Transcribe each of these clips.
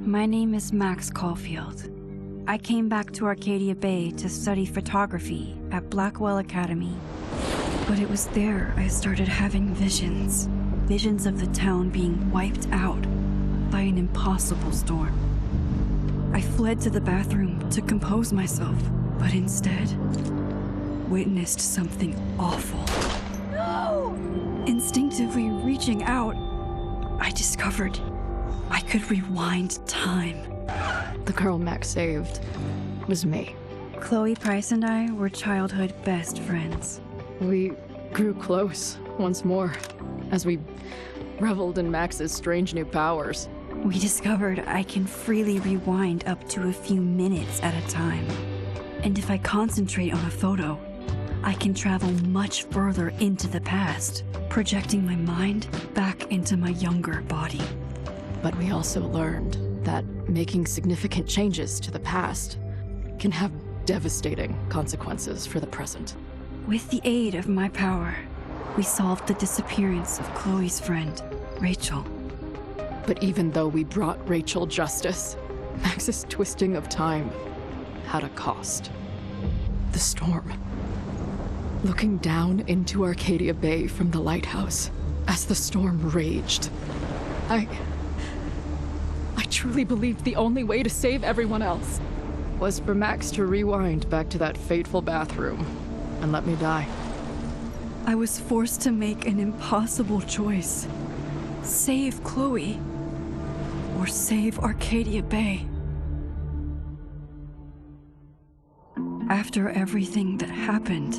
My name is Max Caulfield. I came back to Arcadia Bay to study photography at Blackwell Academy. But it was there I started having visions. Visions of the town being wiped out by an impossible storm. I fled to the bathroom to compose myself, but instead witnessed something awful. No! Instinctively reaching out, I discovered I could rewind time. The girl Max saved was me. Chloe Price and I were childhood best friends. We grew close once more as we reveled in Max's strange new powers. We discovered I can freely rewind up to a few minutes at a time. And if I concentrate on a photo, I can travel much further into the past, projecting my mind back into my younger body. But we also learned that making significant changes to the past can have devastating consequences for the present. With the aid of my power, we solved the disappearance of Chloe's friend, Rachel. But even though we brought Rachel justice, Max's twisting of time had a cost. The storm. Looking down into Arcadia Bay from the lighthouse as the storm raged, I truly believed the only way to save everyone else was for Max to rewind back to that fateful bathroom and let me die. I was forced to make an impossible choice. Save Chloe, or save Arcadia Bay. After everything that happened,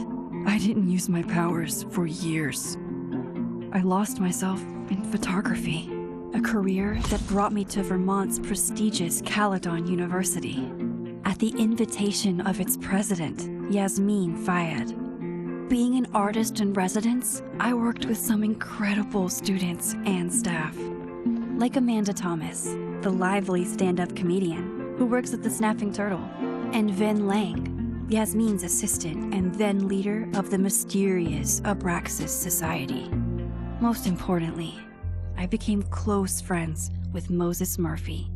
I didn't use my powers for years. I lost myself in photography, a career that brought me to Vermont's prestigious Caledon University, at the invitation of its president, Yasmin Fayed. Being an artist in residence, I worked with some incredible students and staff, like Amanda Thomas, the lively stand-up comedian who works at the Snapping Turtle, and Vin Lang, Yasmin's assistant and then leader of the mysterious Abraxas Society. Most importantly, I became close friends with Moses Murphy,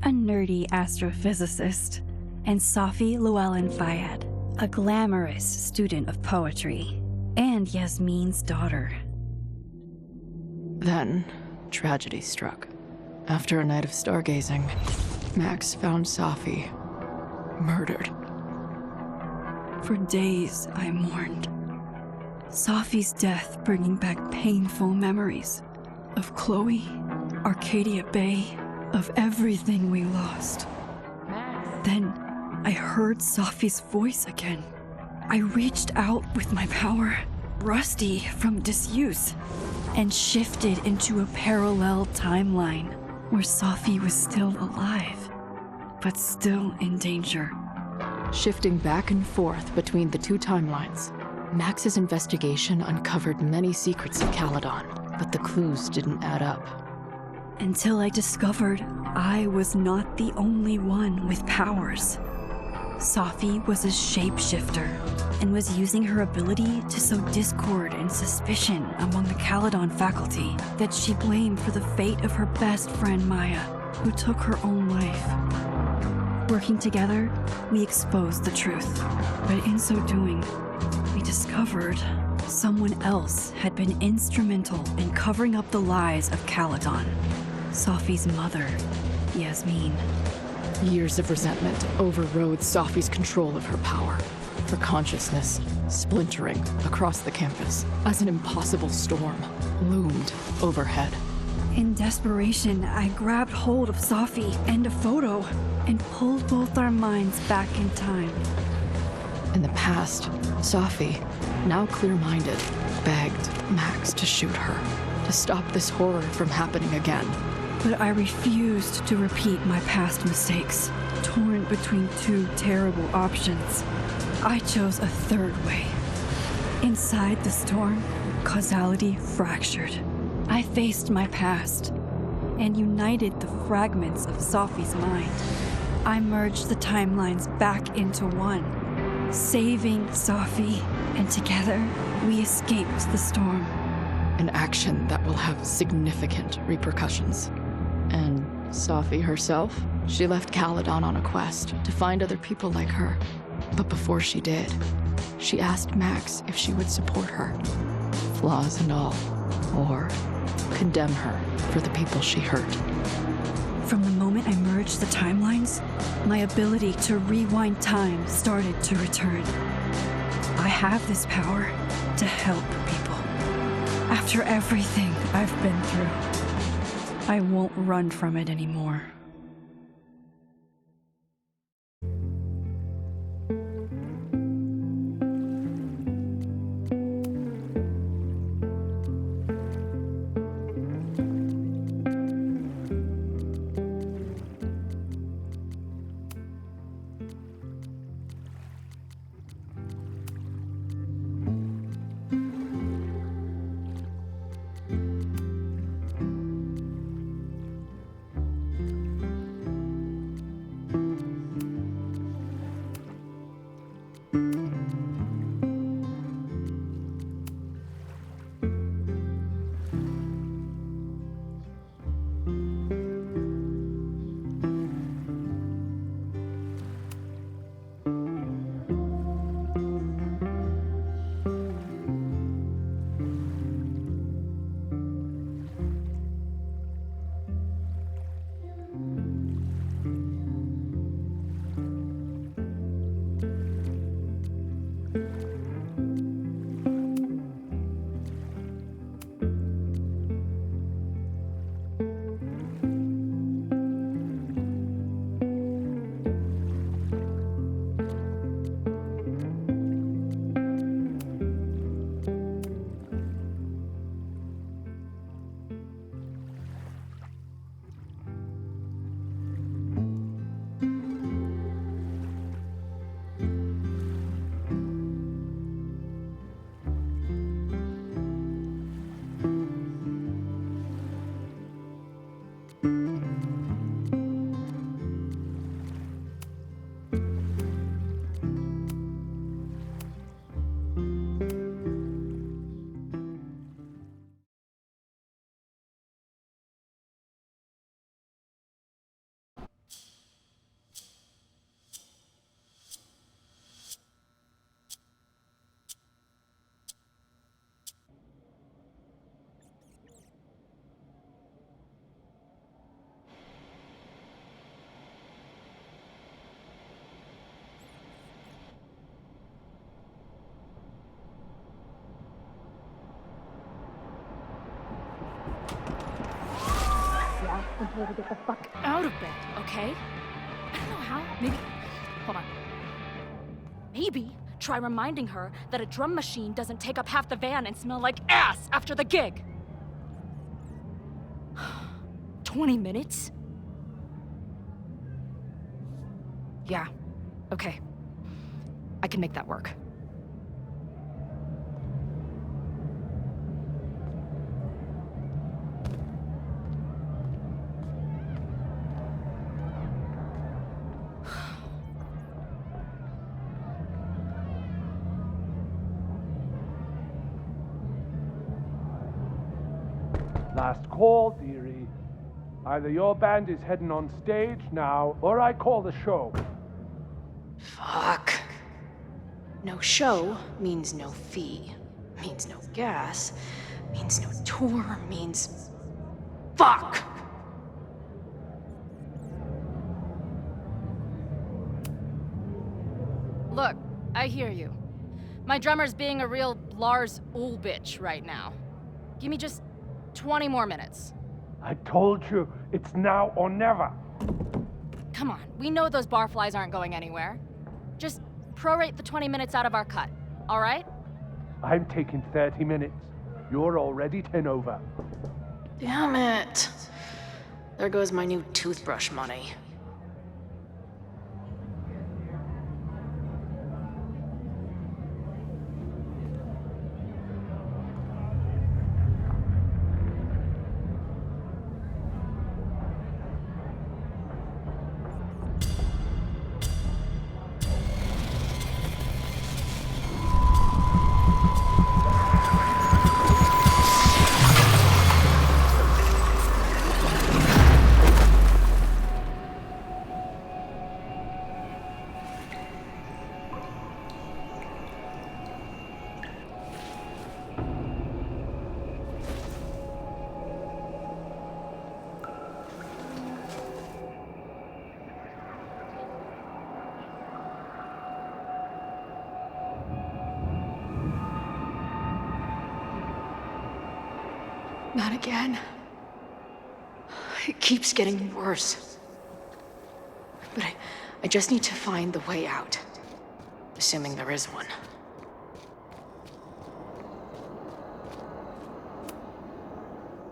a nerdy astrophysicist, and Safi Llewellyn Fayed, a glamorous student of poetry, and Yasmin's daughter. Then, tragedy struck. After a night of stargazing, Max found Safi murdered. For days, I mourned. Safi's death bringing back painful memories of Chloe, Arcadia Bay, of everything we lost. Then, I heard Safi's voice again. I reached out with my power, rusty from disuse, and shifted into a parallel timeline where Safi was still alive, but still in danger. Shifting back and forth between the two timelines, Max's investigation uncovered many secrets of Caledon, but the clues didn't add up. Until I discovered I was not the only one with powers. Safi was a shapeshifter and was using her ability to sow discord and suspicion among the Caledon faculty that she blamed for the fate of her best friend Maya, who took her own life. Working together, we exposed the truth, but in so doing, we discovered someone else had been instrumental in covering up the lies of Caledon. Safi's mother, Yasmin. Years of resentment overrode Safi's control of her power, her consciousness splintering across the campus as an impossible storm loomed overhead. In desperation, I grabbed hold of Safi and a photo and pulled both our minds back in time. In the past, Safi, now clear-minded, begged Max to shoot her, to stop this horror from happening again. But I refused to repeat my past mistakes, torn between two terrible options. I chose a third way. Inside the storm, causality fractured. I faced my past and united the fragments of Safi's mind. I merged the timelines back into one, saving Safi, and together we escaped the storm. An action that will have significant repercussions. And Safi herself She left Caledon on a quest to find other people like her. But before she did, she asked Max if she would support her, flaws and all, or condemn her for the people she hurt. From the moment I merged the timelines, my ability to rewind time started to return. I have this power to help people. After everything I've been through, I won't run from it anymore. I told her to get the fuck out of bed, okay? I don't know how. Maybe... Hold on. Maybe try reminding her that a drum machine doesn't take up half the van and smell like ass after the gig. 20 minutes? Yeah. Okay. I can make that work. Last call, dearie. Either your band is heading on stage now, or I call the show. Fuck. No show means no fee, means no gas, means no tour, means... Fuck! Look, I hear you. My drummer's being a real Lars Ulbitch right now. Give me just 20 more minutes. I told you, it's now or never. Come on, we know those barflies aren't going anywhere. Just prorate the 20 minutes out of our cut, all right? I'm taking 30 minutes. You're already 10 over. Damn it. There goes my new toothbrush money. Not again. It keeps getting worse. But I just need to find the way out. Assuming there is one.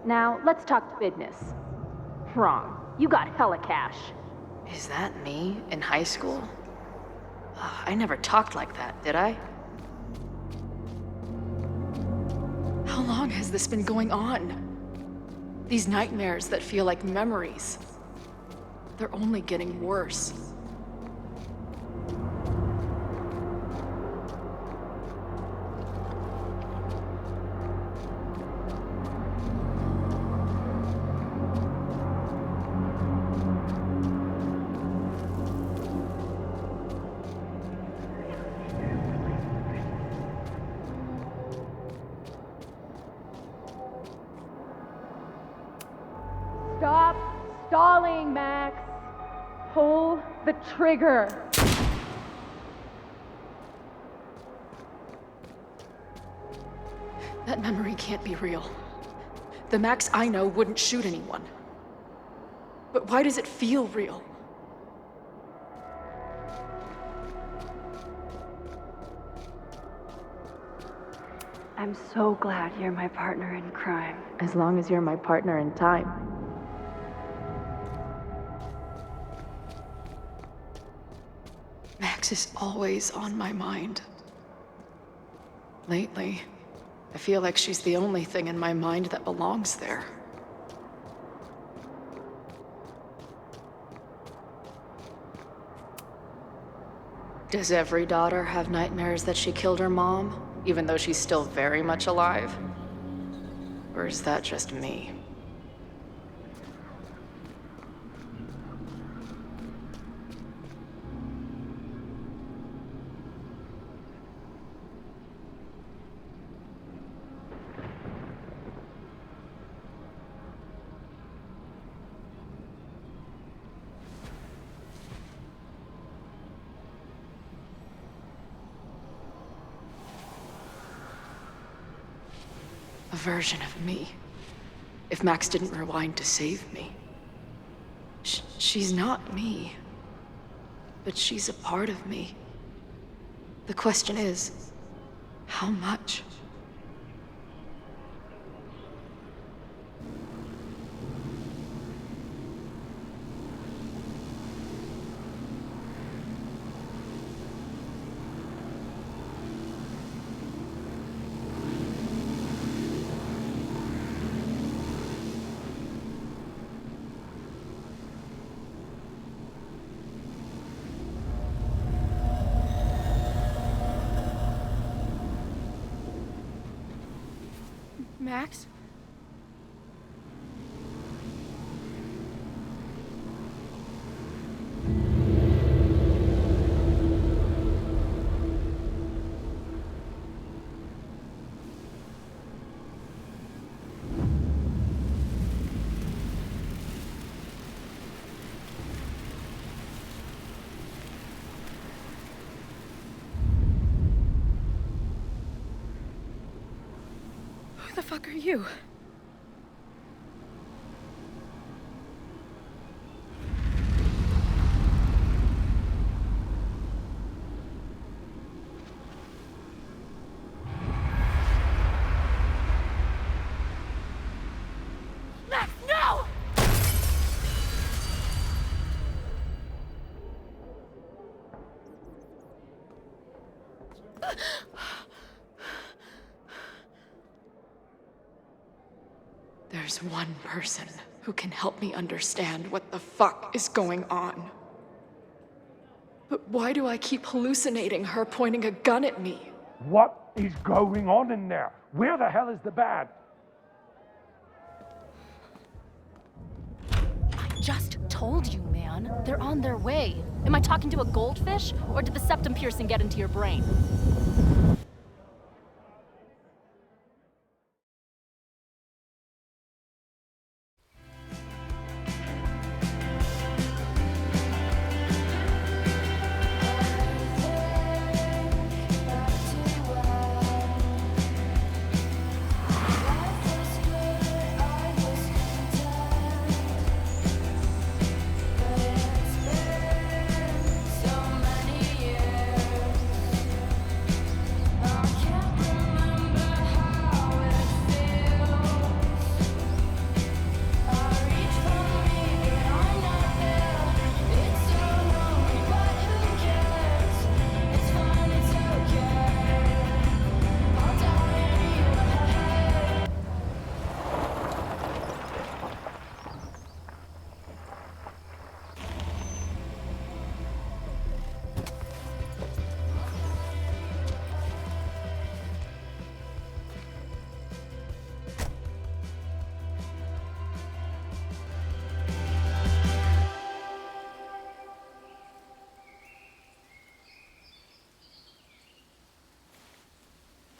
Now, let's talk business. Wrong. You got hella cash. Is that me in high school? I never talked like that, did I? How long has this been going on? These nightmares that feel like memories. They're only getting worse. Stop stalling, Max. Pull the trigger. That memory can't be real. The Max I know wouldn't shoot anyone. But why does it feel real? I'm so glad you're my partner in crime. As long as you're my partner in time. Max is always on my mind. Lately, I feel like she's the only thing in my mind that belongs there. Does every daughter have nightmares that she killed her mom, even though she's still very much alive? Or is that just me? A version of me. If Max didn't rewind to save me. She's not me. But she's a part of me. The question is, how much? Max? Who the fuck are you? Max, no! There's one person who can help me understand what the fuck is going on. But why do I keep hallucinating her pointing a gun at me? What is going on in there? Where the hell is the bad? I just told you, man. They're on their way. Am I talking to a goldfish, or did the septum piercing get into your brain?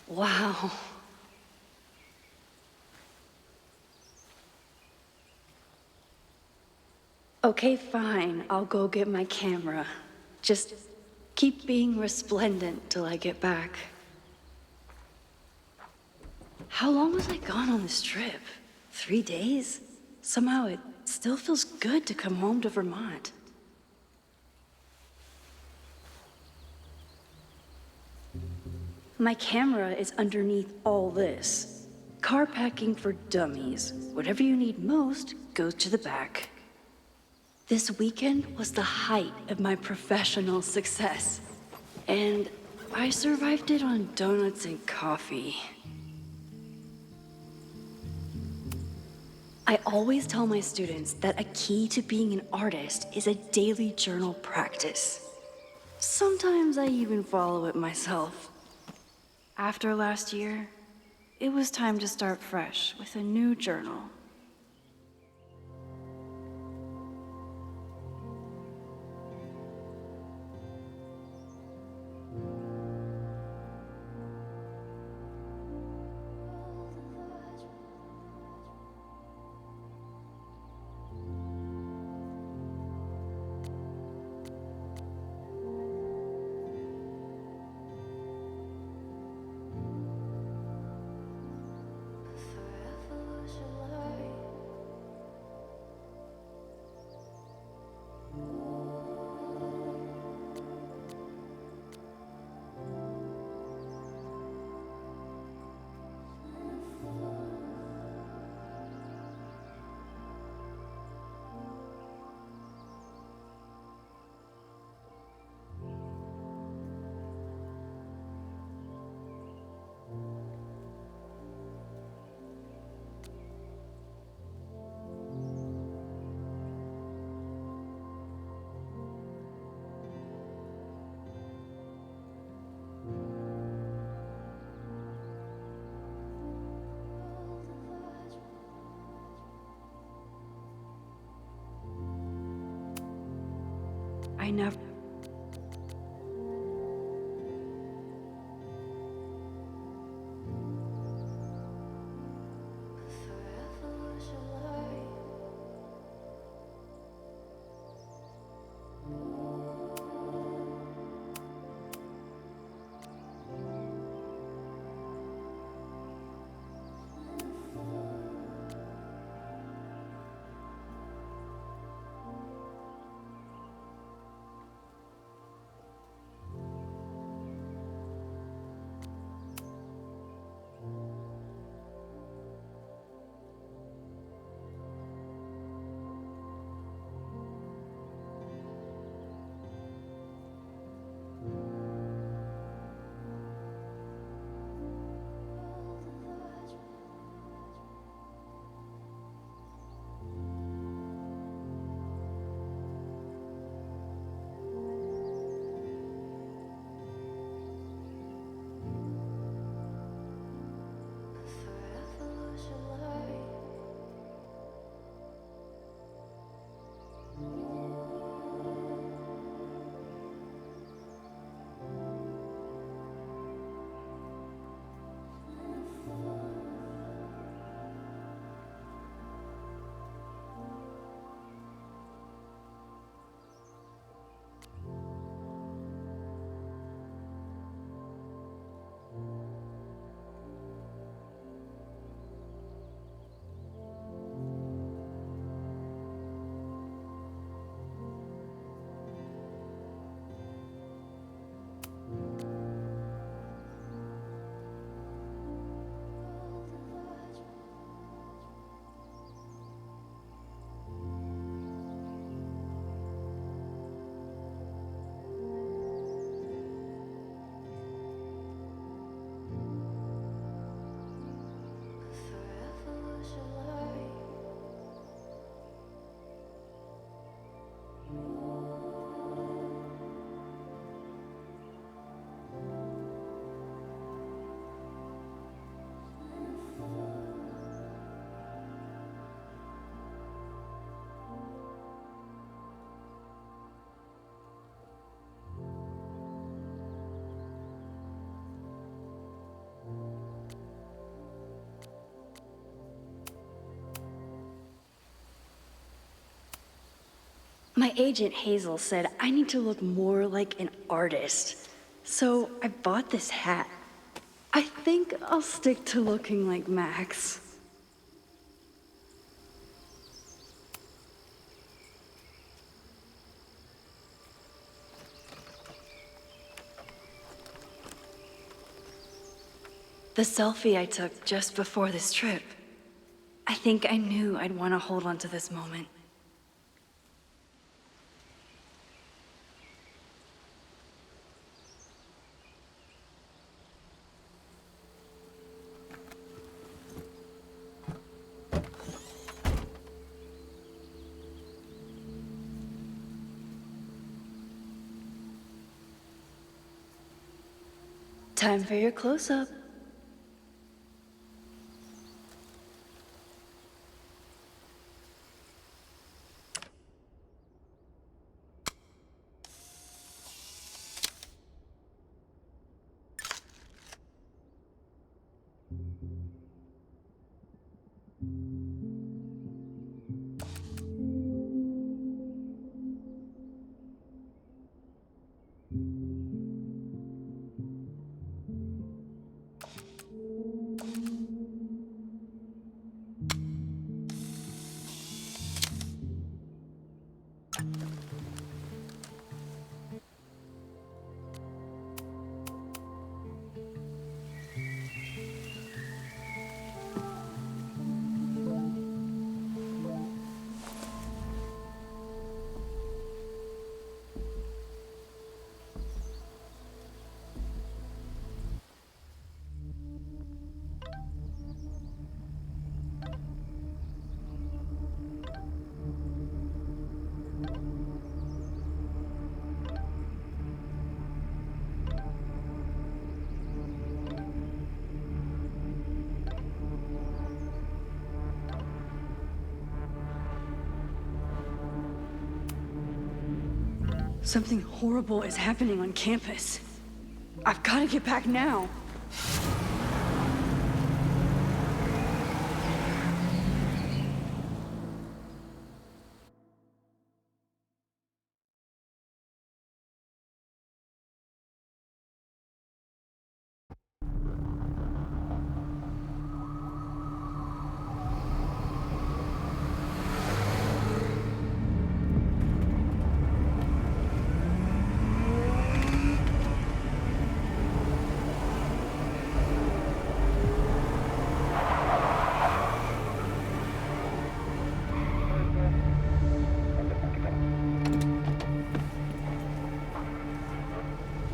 Wow. Okay, fine. I'll go get my camera. Just keep being resplendent till I get back. How long was I gone on this trip? 3 days? Somehow it still feels good to come home to Vermont. My camera is underneath all this. Car packing for dummies. Whatever you need most goes to the back. This weekend was the height of my professional success. And I survived it on donuts and coffee. I always tell my students that a key to being an artist is a daily journal practice. Sometimes I even follow it myself. After last year, it was time to start fresh with a new journal. I never... My agent Hazel said I need to look more like an artist. So I bought this hat. I think I'll stick to looking like Max. The selfie I took just before this trip. I think I knew I'd want to hold on to this moment. Time for your close-up. Something horrible is happening on campus. I've got to get back now.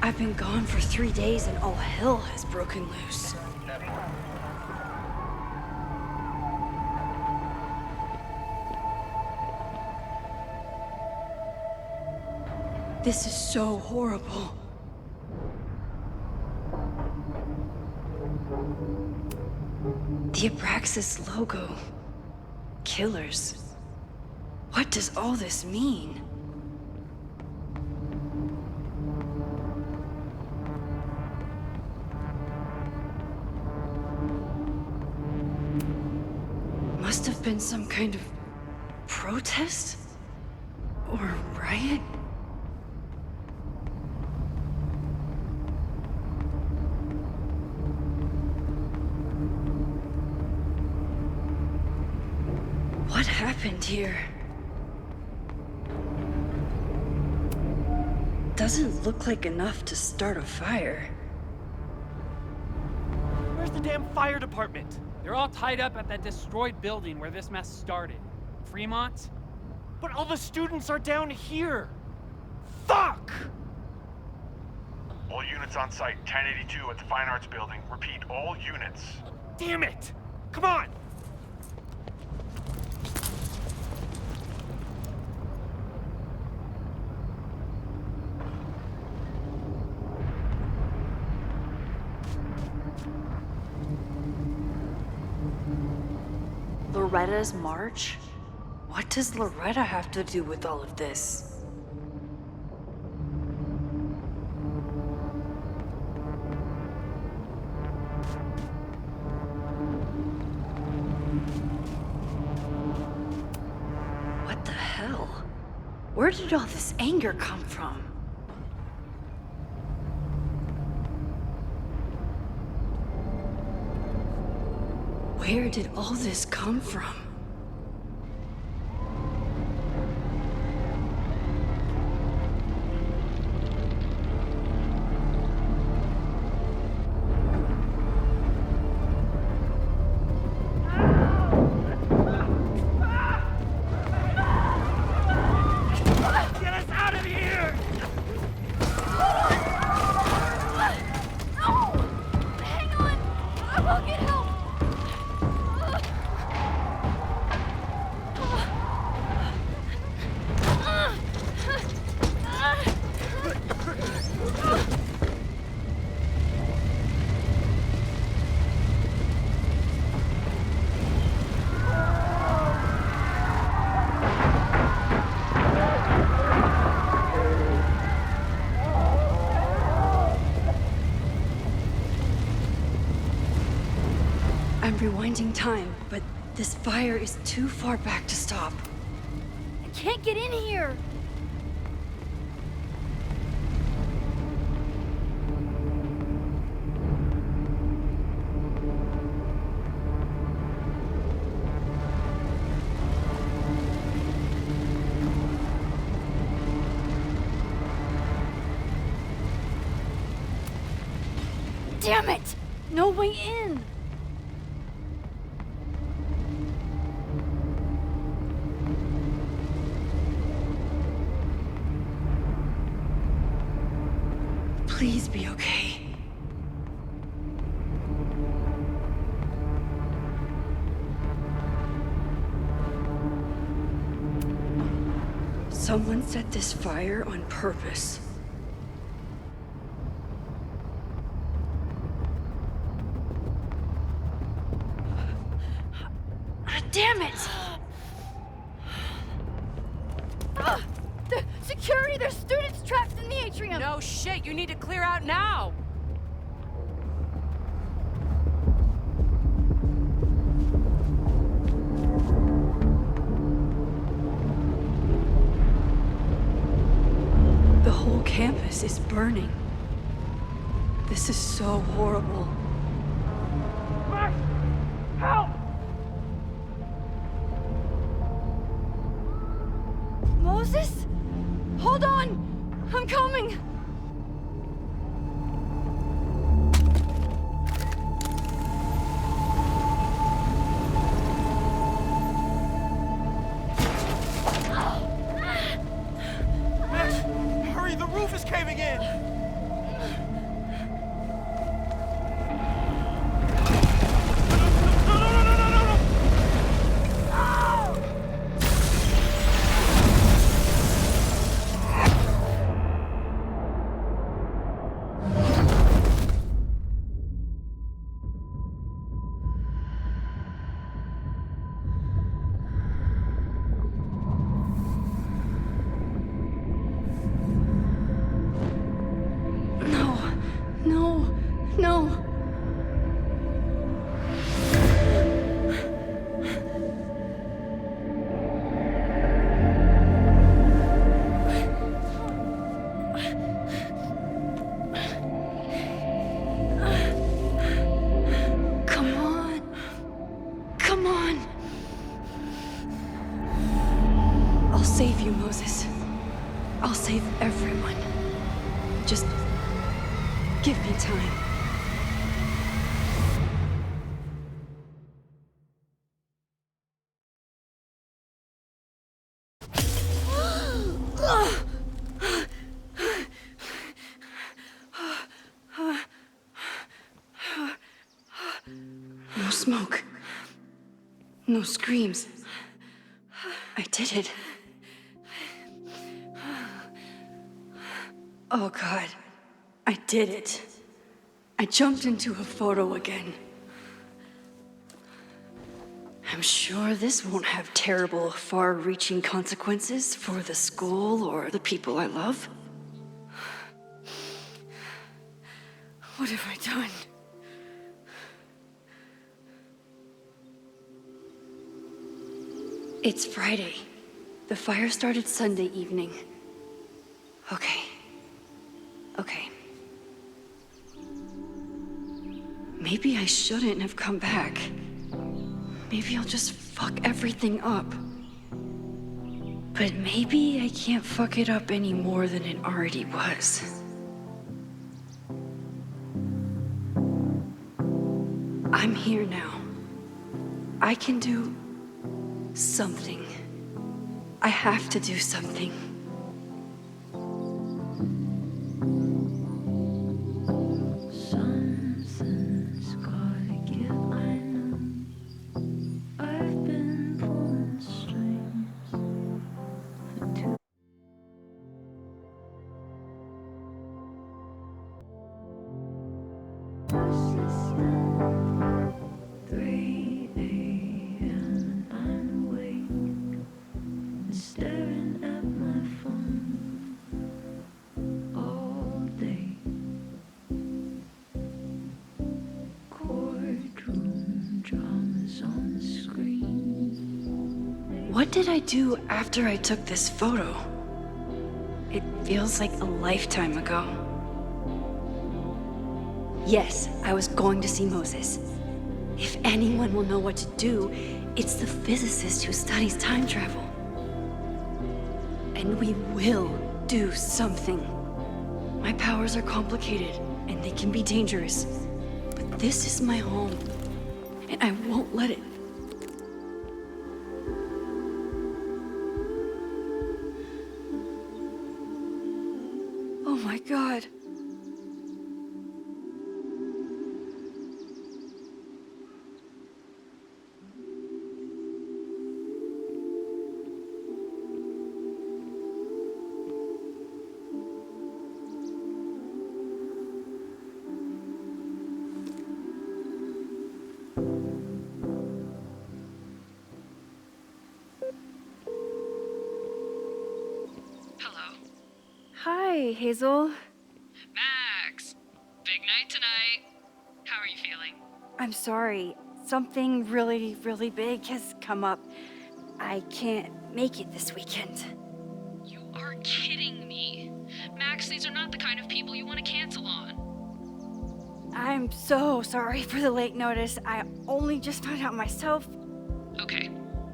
I've been gone for 3 days and all hell has broken loose. This is so horrible. The Abraxas logo. Killers. What does all this mean? Must have been some kind of protest? Or riot? What happened here? Doesn't look like enough to start a fire. Where's the damn fire department? They're all tied up at that destroyed building where this mess started. Fremont? But all the students are down here! Fuck! All units on site, 1082 at the Fine Arts Building. Repeat, all units. Damn it! Come on! Loretta's march? What does Loretta have to do with all of this? What the hell? Where did all this anger come from? Where did all this come from? Get us out of here! No! Hang on! I will get help! I'm rewinding time, but this fire is too far back to stop. I can't get in here! Damn it! No way in! Please be okay. Someone set this fire on purpose. Damn it! The security! There's students trapped in the atrium! No shit, you need to clear out now! The whole campus is burning. This is so horrible. Max! Help! Moses? Hold on! I'm coming! Max, hurry, the roof is caving in! No! No. Come on. Come on. I'll save you, Moses. I'll save everyone. Just give me time. No smoke. No screams. I did it. Oh God, I did it. I jumped into a photo again. I'm sure this won't have terrible, far-reaching consequences for the school or the people I love. What have I done? It's Friday. The fire started Sunday evening. Okay. Maybe I shouldn't have come back. Maybe I'll just fuck everything up. But maybe I can't fuck it up any more than it already was. I'm here now. I can do something. I have to do something. Something's gotta give, I know. I've been pulling strings for too. System, 3 a.m. I'm awake and staring at my phone all day. Courtroom dramas on the screen. What did I do after I took this photo? It feels like a lifetime ago. Yes, I was going to see Moses. If anyone will know what to do, it's the physicist who studies time travel. And we will do something. My powers are complicated, and they can be dangerous. But this is my home, and I won't let it. Oh my God. Hello. Hi, Hazel. Max! Big night tonight. How are you feeling? I'm sorry. Something really, really big has come up. I can't make it this weekend. You are kidding me. Max, these are not the kind of people you want to cancel on. I'm so sorry for the late notice. I only just found out myself. Okay,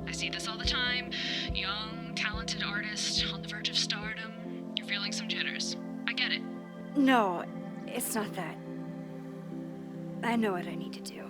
I see this all the time. Young, talented artist on the verge of stardom. You're feeling some jitters. I get it. No, it's not that. I know what I need to do.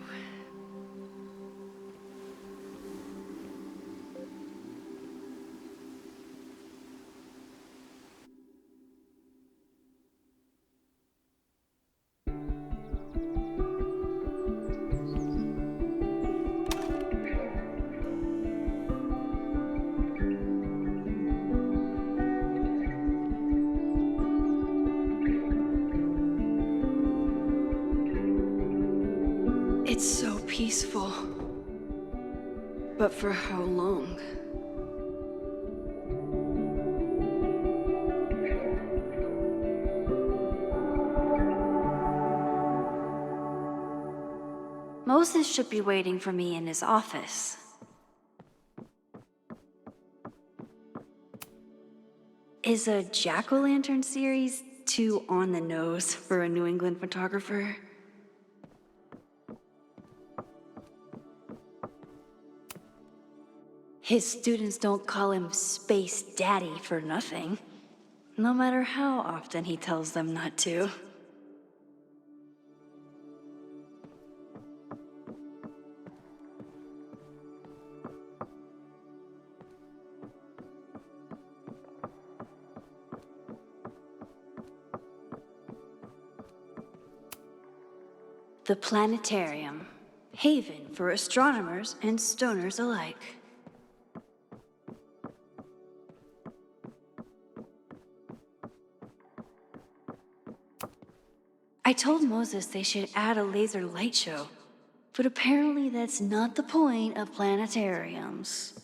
It's so peaceful. But for how long? Moses should be waiting for me in his office. Is a jack-o'-lantern series too on the nose for a New England photographer? His students don't call him Space Daddy for nothing, no matter how often he tells them not to. The planetarium, haven for astronomers and stoners alike. I told Moses they should add a laser light show, but apparently that's not the point of planetariums.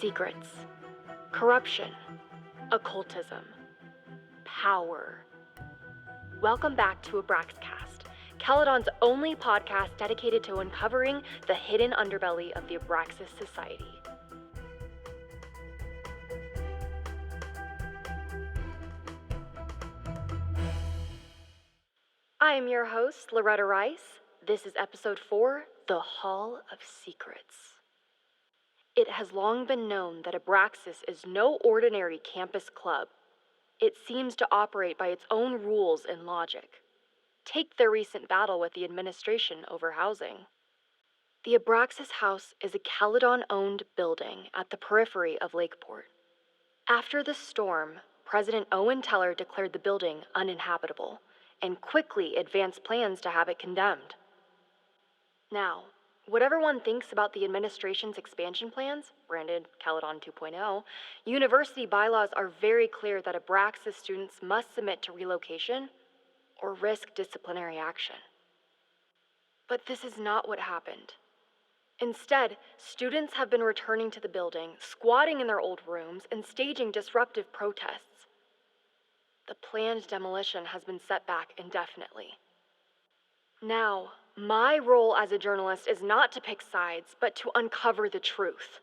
Secrets. Corruption. Occultism. Power. Welcome back to Abraxcast, Caledon's only podcast dedicated to uncovering the hidden underbelly of the Abraxas Society. I am your host, Loretta Rice. This is episode 4, The Hall of Secrets. It has long been known that Abraxas is no ordinary campus club. It seems to operate by its own rules and logic. Take their recent battle with the administration over housing. The Abraxas House is a Caledon-owned building at the periphery of Lakeport. After the storm, President Owen Teller declared the building uninhabitable and quickly advanced plans to have it condemned. Now, whatever one thinks about the administration's expansion plans, branded Caledon 2.0, university bylaws are very clear that Abraxas students must submit to relocation or risk disciplinary action. But this is not what happened. Instead, students have been returning to the building, squatting in their old rooms, and staging disruptive protests. The planned demolition has been set back indefinitely. Now, my role as a journalist is not to pick sides, but to uncover the truth.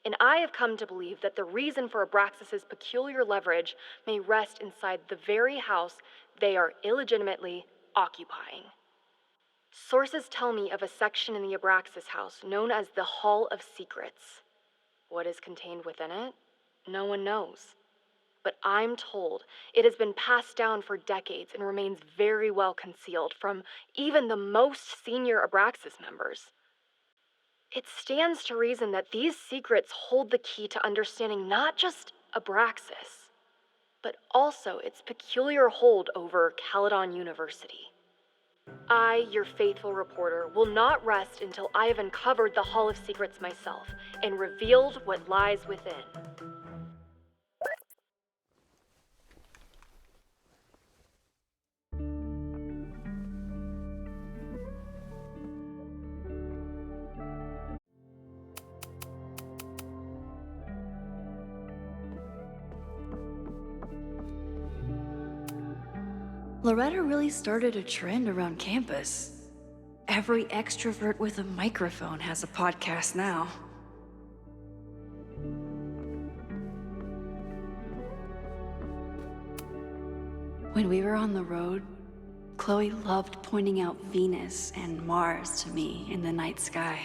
And I have come to believe that the reason for Abraxas's peculiar leverage may rest inside the very house they are illegitimately occupying. Sources tell me of a section in the Abraxas house known as the Hall of Secrets. What is contained within it? No one knows. But I'm told it has been passed down for decades and remains very well concealed from even the most senior Abraxas members. It stands to reason that these secrets hold the key to understanding not just Abraxas, but also its peculiar hold over Caledon University. I, your faithful reporter, will not rest until I have uncovered the Hall of Secrets myself and revealed what lies within. Loretta really started a trend around campus. Every extrovert with a microphone has a podcast now. When we were on the road, Chloe loved pointing out Venus and Mars to me in the night sky.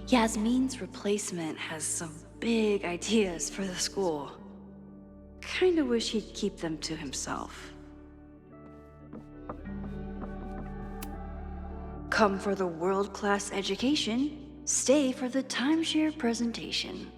Yasmin's replacement has some big ideas for the school. Kinda wish he'd keep them to himself. Come for the world-class education, stay for the timeshare presentation.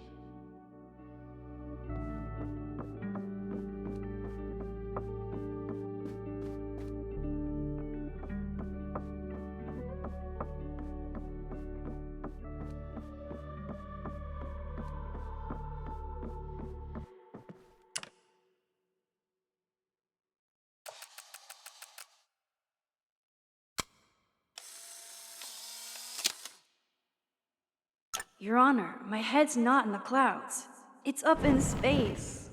Your Honor, my head's not in the clouds. It's up in space.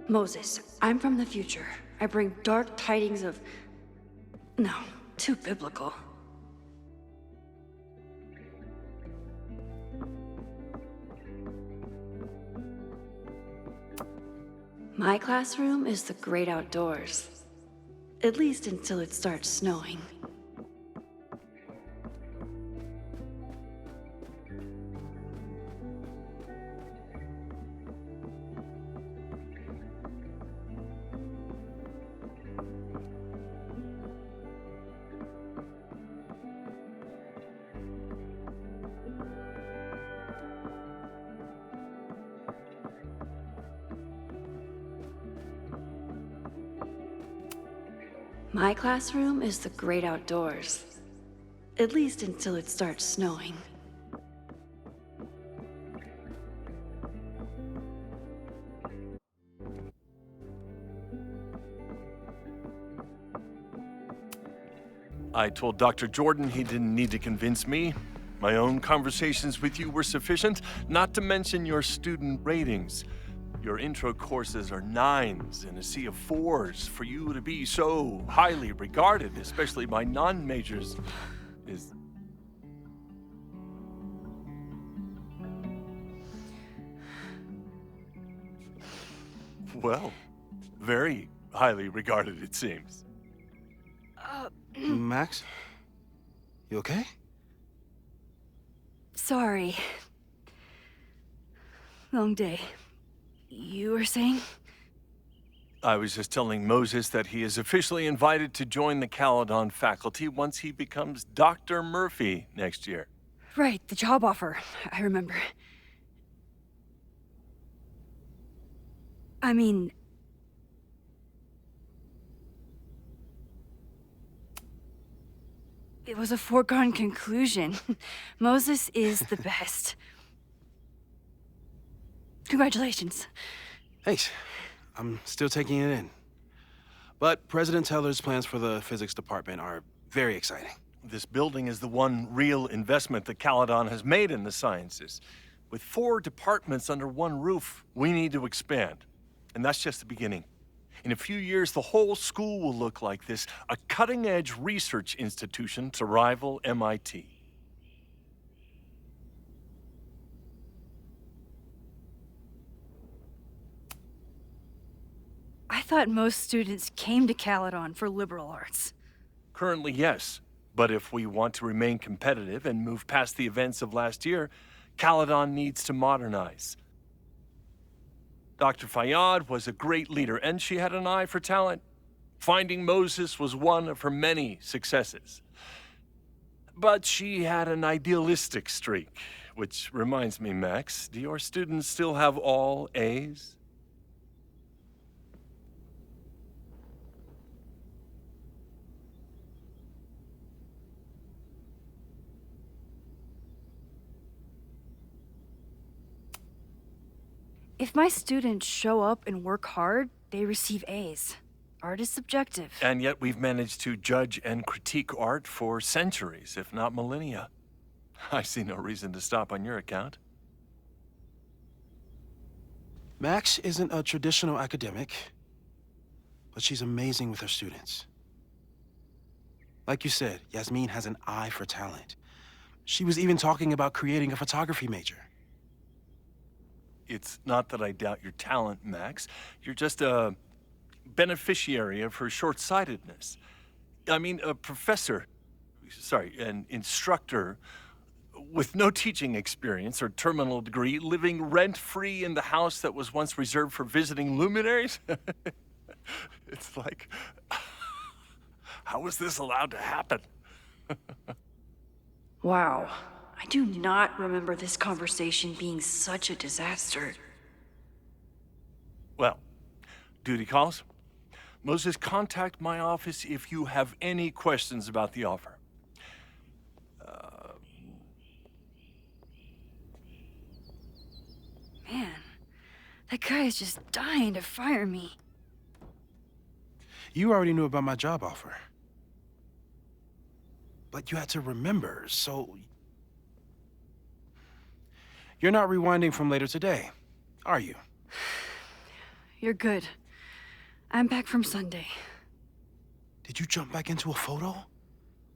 Moses, I'm from the future. I bring dark tidings of... No, too biblical. My classroom is the great outdoors. At least until it starts snowing. My classroom is the great outdoors. At least until it starts snowing. I told Dr. Jordan he didn't need to convince me. My own conversations with you were sufficient, not to mention your student ratings. Your intro courses are 9s in a sea of 4s. For you to be so highly regarded, especially by non-majors, is... well, very highly regarded, it seems. Max? You okay? Sorry. Long day. You were saying? I was just telling Moses that he is officially invited to join the Caledon faculty once he becomes Dr. Murphy next year. Right, the job offer. I remember. I mean... it was a foregone conclusion. Moses is the best. Congratulations. Thanks. I'm still taking it in. But President Teller's plans for the physics department are very exciting. This building is the one real investment that Caledon has made in the sciences. With 4 departments under one roof, we need to expand. And that's just the beginning. In a few years, the whole school will look like this, a cutting-edge research institution to rival MIT. I thought most students came to Caledon for liberal arts. Currently, yes. But if we want to remain competitive and move past the events of last year, Caledon needs to modernize. Dr. Fayyad was a great leader, and she had an eye for talent. Finding Moses was one of her many successes. But she had an idealistic streak, which reminds me, Max, do your students still have all A's? If my students show up and work hard, they receive A's. Art is subjective. And yet we've managed to judge and critique art for centuries, if not millennia. I see no reason to stop on your account. Max isn't a traditional academic, but she's amazing with her students. Like you said, Yasmin has an eye for talent. She was even talking about creating a photography major. It's not that I doubt your talent, Max. You're just a beneficiary of her short-sightedness. I mean, a professor, an instructor with no teaching experience or terminal degree, living rent-free in the house that was once reserved for visiting luminaries? It's like, how was this allowed to happen? Wow. I do not remember this conversation being such a disaster. Well, duty calls. Moses, contact my office if you have any questions about the offer. Man, that guy is just dying to fire me. You already knew about my job offer. But you had to remember, so... You're not rewinding from later today, are you? You're good. I'm back from Sunday. Did you jump back into a photo?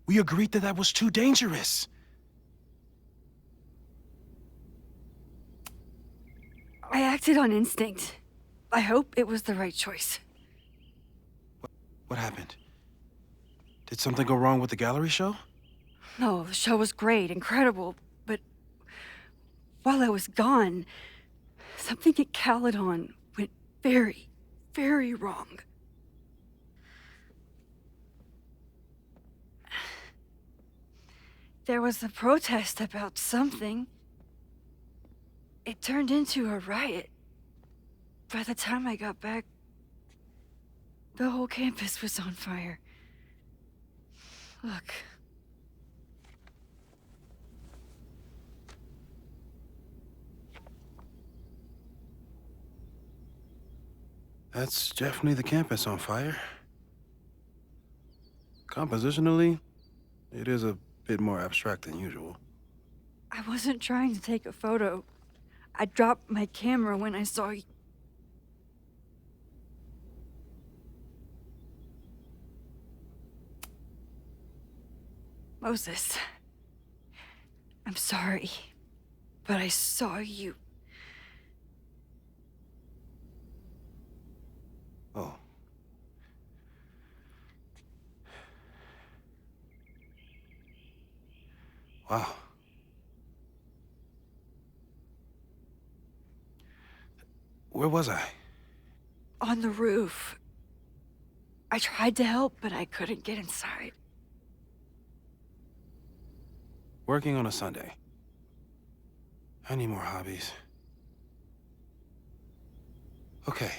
We agreed that that was too dangerous. I acted on instinct. I hope it was the right choice. What happened? Did something go wrong with the gallery show? No, the show was great, incredible, but while I was gone, something at Caledon went very, very wrong. There was a protest about something. It turned into a riot. By the time I got back, the whole campus was on fire. Look. That's definitely the campus on fire. Compositionally, it is a bit more abstract than usual. I wasn't trying to take a photo. I dropped my camera when I saw you. Moses. I'm sorry, but I saw you. Oh. Wow. Where was I? On the roof. I tried to help, but I couldn't get inside. Working on a Sunday. I need more hobbies. Okay.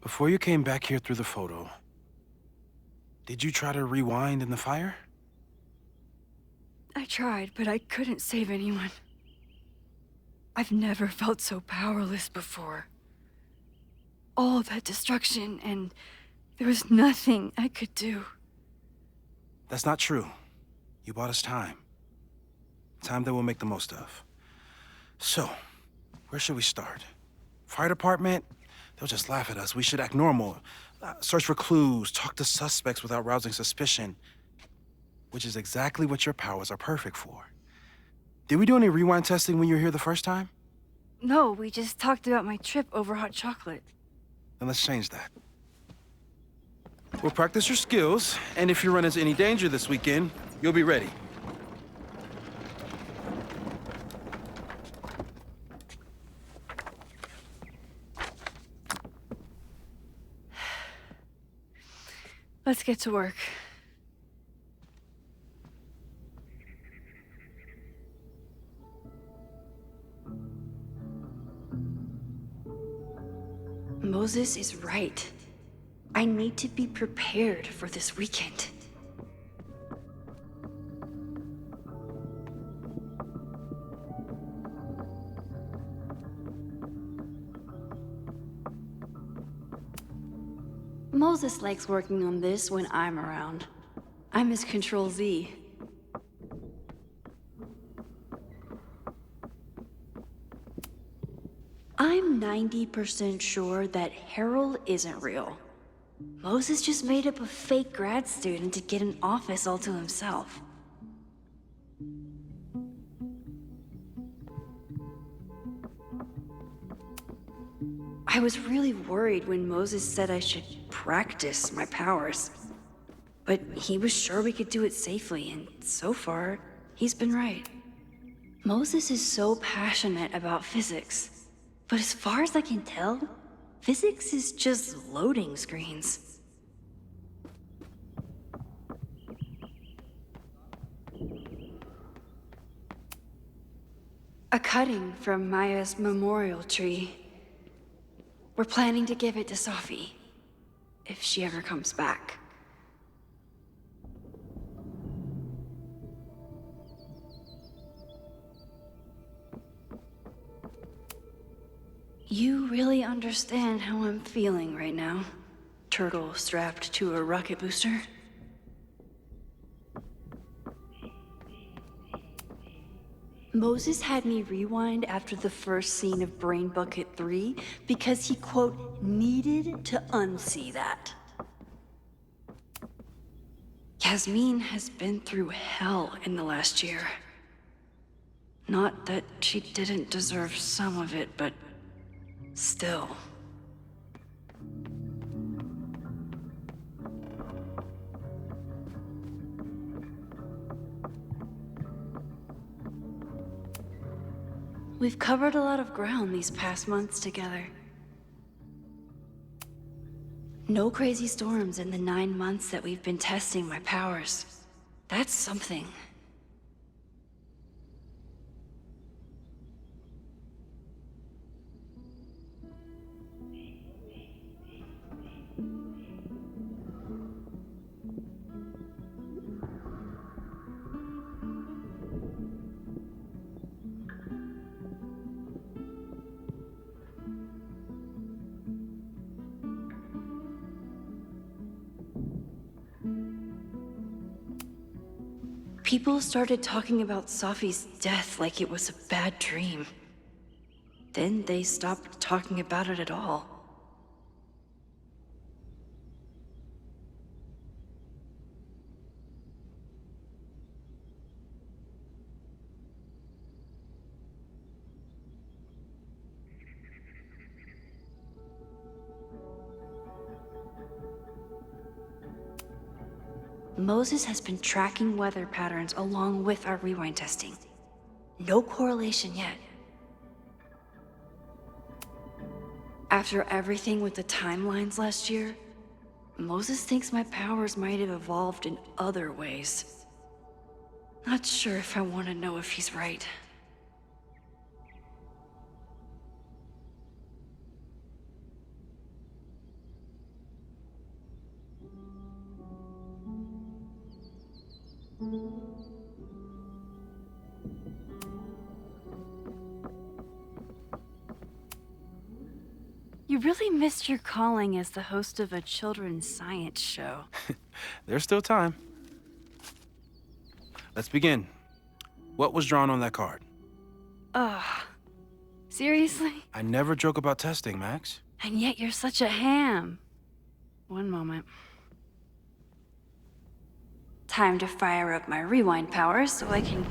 Before you came back here through the photo, did you try to rewind in the fire? I tried, but I couldn't save anyone. I've never felt so powerless before. All that destruction, and there was nothing I could do. That's not true. You bought us time. Time that we'll make the most of. So, where should we start? Fire department? They'll just laugh at us. We should act normal. Search for clues, talk to suspects without rousing suspicion. Which is exactly what your powers are perfect for. Did we do any rewind testing when you were here the first time? No, we just talked about my trip over hot chocolate. Then let's change that. We'll practice your skills, and if you run into any danger this weekend, you'll be ready. Let's get to work. Moses is right. I need to be prepared for this weekend. Moses likes working on this when I'm around. I'm his Control Z. I'm 90% sure that Harold isn't real. Moses just made up a fake grad student to get an office all to himself. I was really worried when Moses said I should practice my powers. But he was sure we could do it safely, and so far, he's been right. Moses is so passionate about physics. But as far as I can tell, physics is just loading screens. A cutting from Maya's memorial tree. We're planning to give it to Sophie, if she ever comes back. You really understand how I'm feeling right now, turtle strapped to a rocket booster? Moses had me rewind after the first scene of Brain Bucket 3 because he, quote, needed to unsee that. Yasmin has been through hell in the last year. Not that she didn't deserve some of it, but still. We've covered a lot of ground these past months together. No crazy storms in the 9 months that we've been testing my powers. That's something. People started talking about Safi's death like it was a bad dream. Then they stopped talking about it at all. Moses has been tracking weather patterns along with our rewind testing. No correlation yet. After everything with the timelines last year, Moses thinks my powers might have evolved in other ways. Not sure if I want to know if he's right. You really missed your calling as the host of a children's science show. There's still time. Let's begin. What was drawn on that card? Ugh. Seriously? I never joke about testing, Max. And yet you're such a ham. One moment. Time to fire up my rewind powers so I can...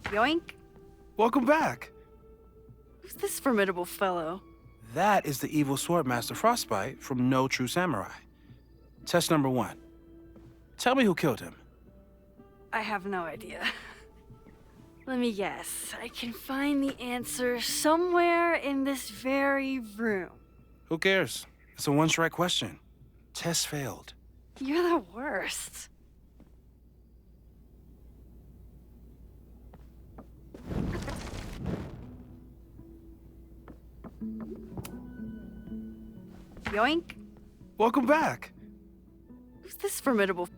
Yoink. Welcome back. Who's this formidable fellow? That is the evil Swordmaster Frostbite from No True Samurai. Test number 1. Tell me who killed him. I have no idea. Let me guess. I can find the answer somewhere in this very room. Who cares? It's a one-strike question. Test failed. You're the worst. Yoink. Welcome back. Who's this formidable...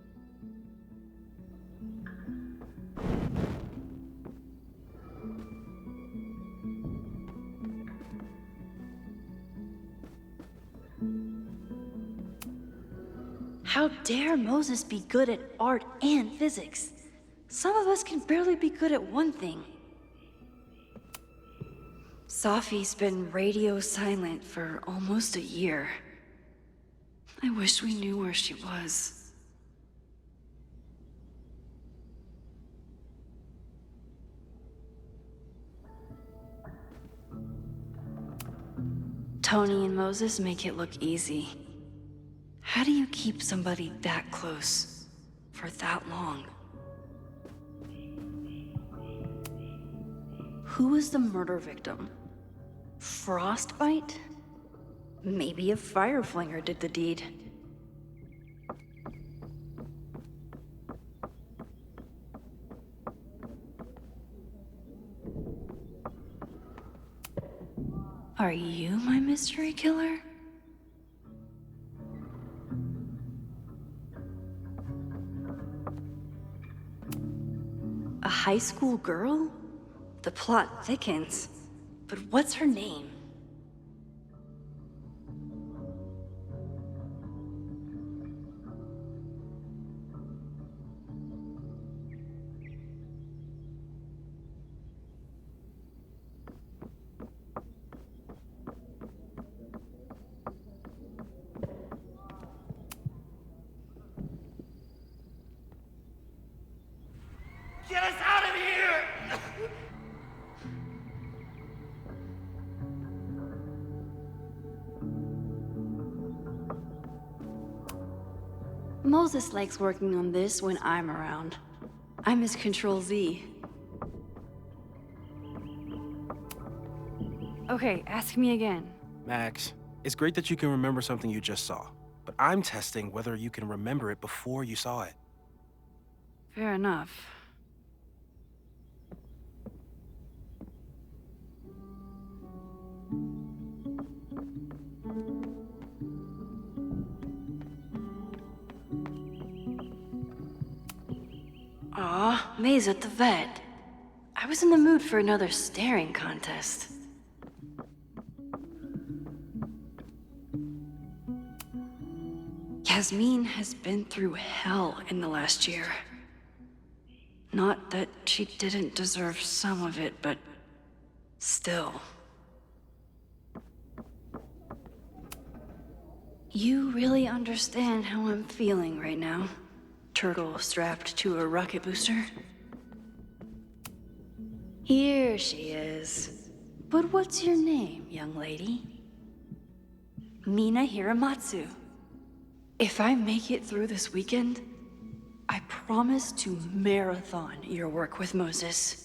How dare Moses be good at art and physics? Some of us can barely be good at one thing. Safi's been radio silent for almost a year. I wish we knew where she was. Tony and Moses make it look easy. How do you keep somebody that close for that long? Who was the murder victim? Frostbite? Maybe a fire flinger did the deed. Are you my mystery killer? A high school girl? The plot thickens. But what's her name? Get us out of here! Moses likes working on this when I'm around. I'm his Control-Z. Okay, ask me again. Max, it's great that you can remember something you just saw, but I'm testing whether you can remember it before you saw it. Fair enough. Aw, May's at the vet. I I was in the mood for another staring contest. Yasmin has been through hell in the last year. Not that she didn't deserve some of it, but still. You really understand how I'm feeling right now? Turtle strapped to a rocket booster? Here she is. But what's your name, young lady? Mina Hiramatsu. If I make it through this weekend, I promise to marathon your work with Moses.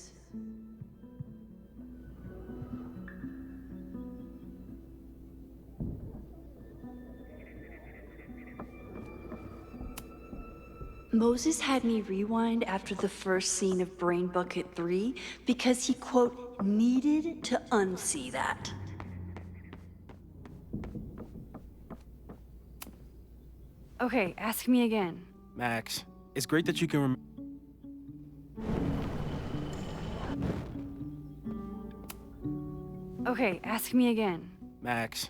Moses had me rewind after the first scene of Brain Bucket 3 because he, quote, needed to unsee that. Okay, ask me again. Max, it's great that you can Okay, ask me again. Max.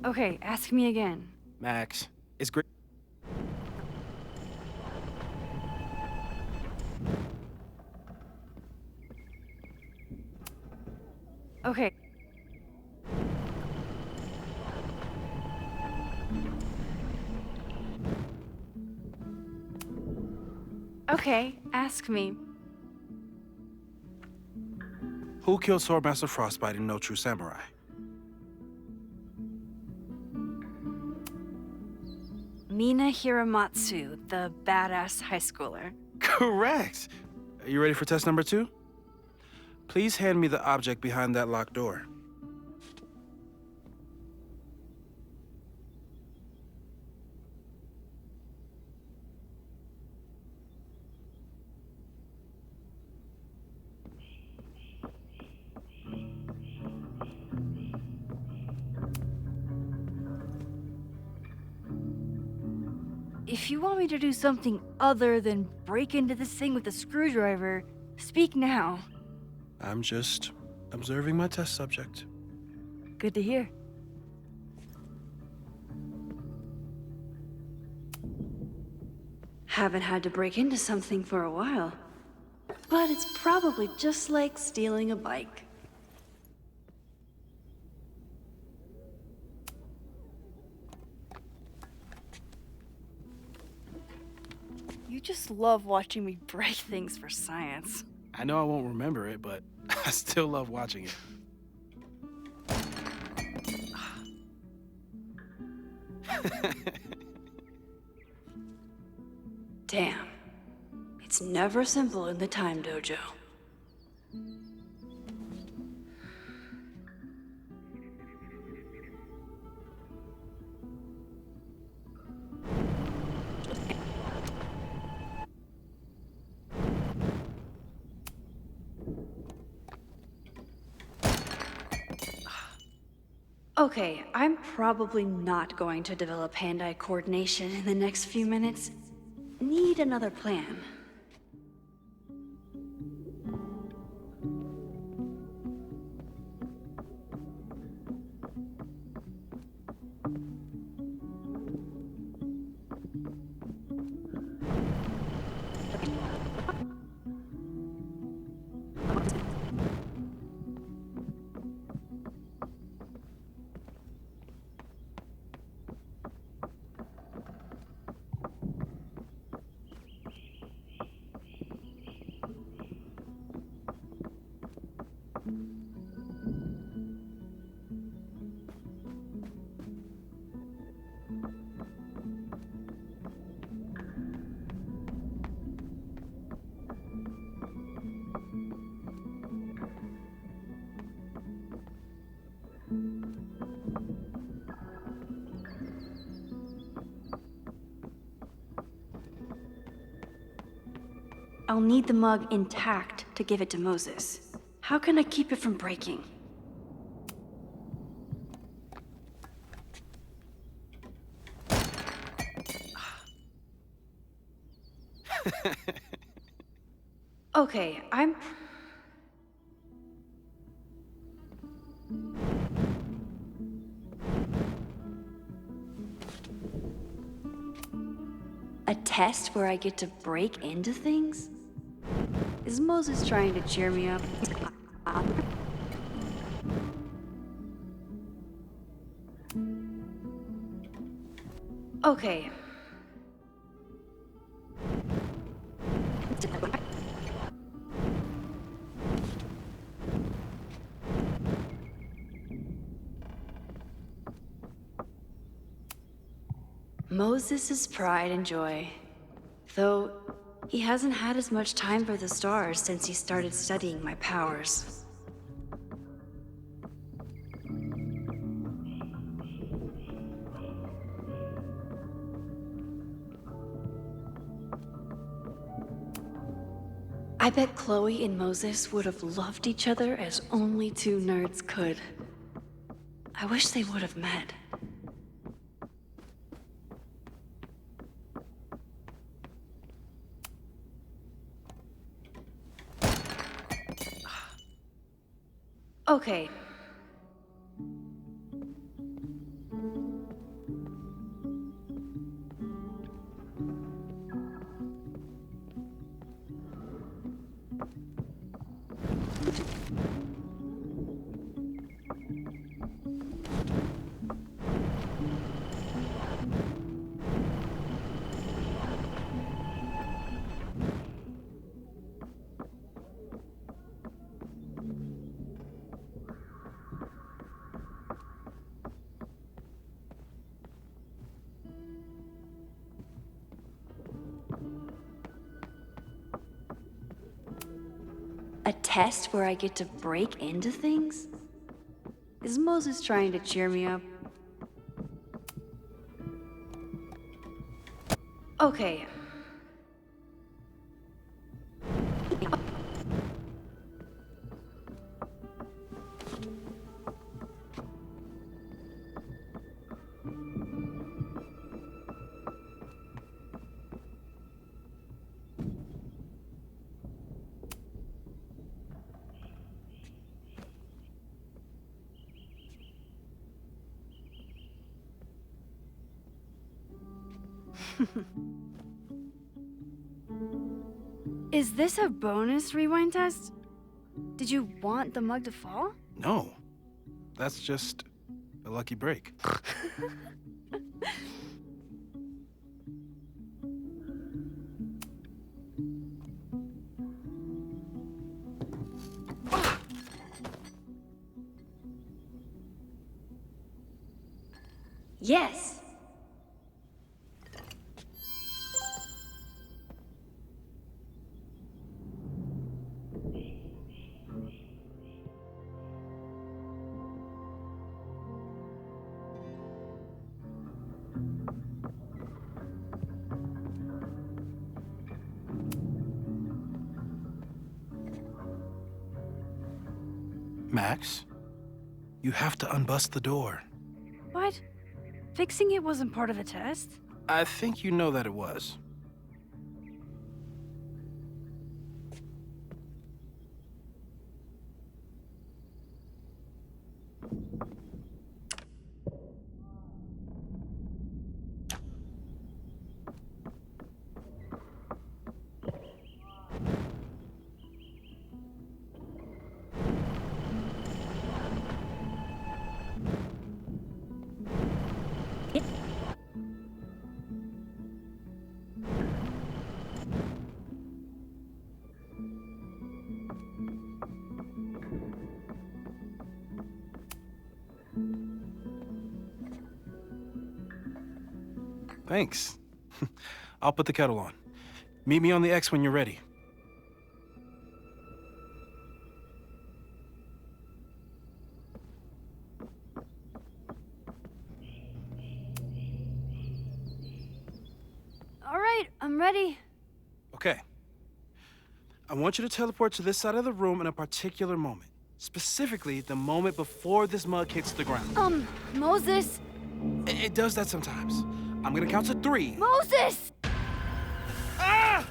Okay, ask me again. Max, it's great. Okay. Okay, ask me. Who killed Swordmaster Frostbite in No True Samurai? Mina Hiramatsu, the badass high schooler. Correct. Are you ready for test number 2? Please hand me the object behind that locked door. If you want me to do something other than break into this thing with a screwdriver, speak now. I'm just observing my test subject. Good to hear. Haven't had to break into something for a while. But it's probably just like stealing a bike. You just love watching me break things for science. I know I won't remember it, but I still love watching it. Damn. It's never simple in the time dojo. Okay, I'm probably not going to develop hand-eye coordination in the next few minutes. Need another plan. I'll need the mug intact to give it to Moses. How can I keep it from breaking? Okay, I'm... A test where I get to break into things? Is Moses trying to cheer me up? Okay. Moses' pride and joy. Though, he hasn't had as much time for the stars since he started studying my powers. I bet Chloe and Moses would have loved each other as only two nerds could. I wish they would have met. Okay. A test where I get to break into things? Is Moses trying to cheer me up? Okay. Is this a bonus rewind test? Did you want the mug to fall? No. That's just a lucky break. Yes. Max, you have to unbust the door. What? Fixing it wasn't part of the test? I think you know that it was. Thanks. I'll put the kettle on. Meet me on the X when you're ready. All right, I'm ready. Okay. I want you to teleport to this side of the room in a particular moment. Specifically, the moment before this mug hits the ground. Moses? It does that sometimes. I'm gonna count to 3. Moses! Ah!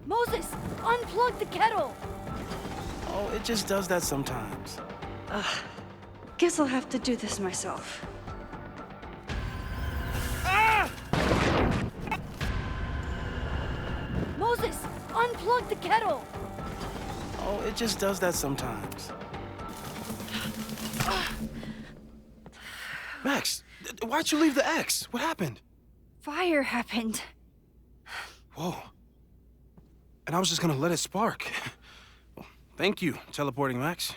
Moses, unplug the kettle! Oh, it just does that sometimes. Guess I'll have to do this myself. Ah! Moses, unplug the kettle! Oh, it just does that sometimes. Max, why'd you leave the X? What happened? Fire happened. Whoa. And I was just gonna let it spark. Well, thank you, teleporting Max.